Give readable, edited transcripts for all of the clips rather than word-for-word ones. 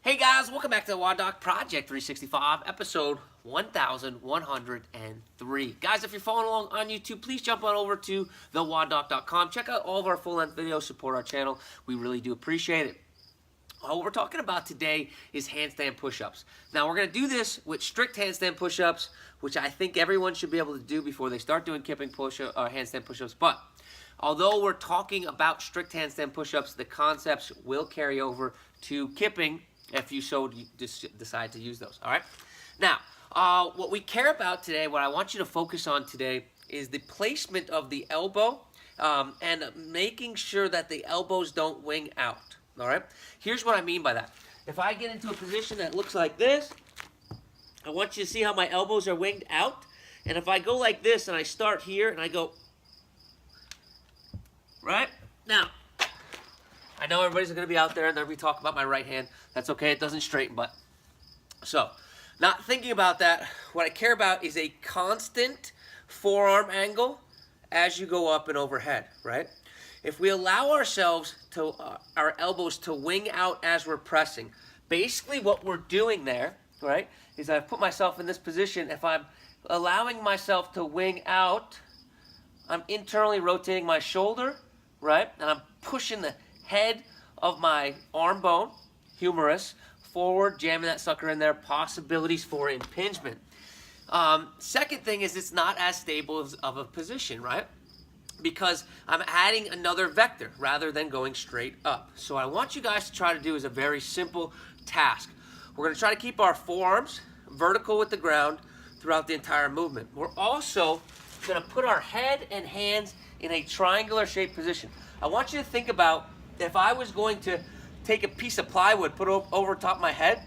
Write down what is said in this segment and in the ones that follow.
Hey guys, welcome back to the WODdoc Project 365, episode 1103. Guys, if you're following along on YouTube, please jump on over to thewoddoc.com. Check out all of our full-length videos, support our channel. We really do appreciate it. What we're talking about today is handstand push-ups. Now, we're going to do this with strict handstand push-ups, which I think everyone should be able to do before they start doing handstand push-ups. But although we're talking about strict handstand push-ups, the concepts will carry over to kipping if you so decide to use those, all right? Now, what we care about today, what I want you to focus on today is the placement of the elbow and making sure that the elbows don't wing out, all right? Here's what I mean by that. If I get into a position that looks like this, I want you to see how my elbows are winged out. And if I go like this and I start here and I go, right? Now, I know everybody's going to be out there and they're going to be talking about my right hand. That's okay. It doesn't straighten, but. So, not thinking about that. What I care about is a constant forearm angle as you go up and overhead, right? If we allow ourselves to, our elbows to wing out as we're pressing, basically what we're doing there, right, is I've put myself in this position. If I'm allowing myself to wing out, I'm internally rotating my shoulder, right, and I'm pushing the head of my arm bone, humerus, forward, jamming that sucker in there, possibilities for impingement. Second thing is it's not as stable of a position, right? Because I'm adding another vector rather than going straight up. So what I want you guys to try to do is a very simple task. We're going to try to keep our forearms vertical with the ground throughout the entire movement. We're also going to put our head and hands in a triangular shaped position. I want you to think about if I was going to take a piece of plywood, put it over top of my head,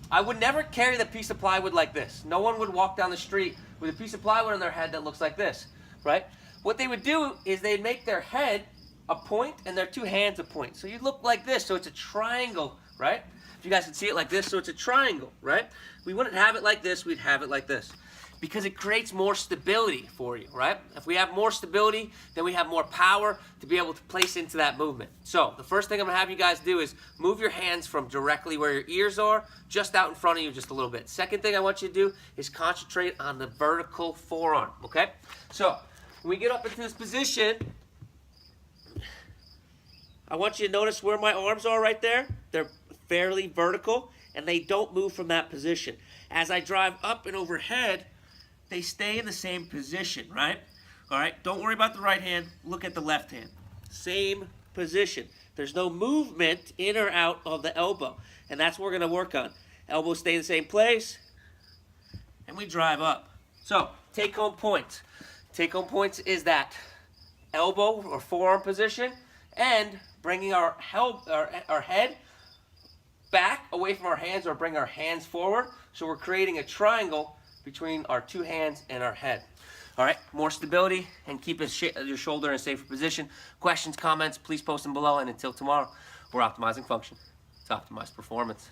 I would never carry the piece of plywood like this. No one would walk down the street with a piece of plywood on their head that looks like this, right? What they would do is they'd make their head a point and their two hands a point. So you'd look like this, so it's a triangle, right? If you guys can see it like this, so it's a triangle, right? We wouldn't have it like this, we'd have it like this. Because it creates more stability for you, right? If we have more stability, then we have more power to be able to place into that movement. So the first thing I'm gonna have you guys do is move your hands from directly where your ears are, just out in front of you just a little bit. Second thing I want you to do is concentrate on the vertical forearm, okay? So when we get up into this position, I want you to notice where my arms are right there. They're fairly vertical and they don't move from that position. As I drive up and overhead, they stay in the same position, right? All right, don't worry about the right hand. Look at the left hand. Same position. There's no movement in or out of the elbow. And that's what we're going to work on. Elbows stay in the same place. And we drive up. So, take-home points. Take-home points is that elbow or forearm position and bringing our head back away from our hands or bring our hands forward. So we're creating a triangle between our two hands and our head. All right, more stability and keep your shoulder in a safer position. Questions, comments, please post them below. And until tomorrow, we're optimizing function to optimize performance.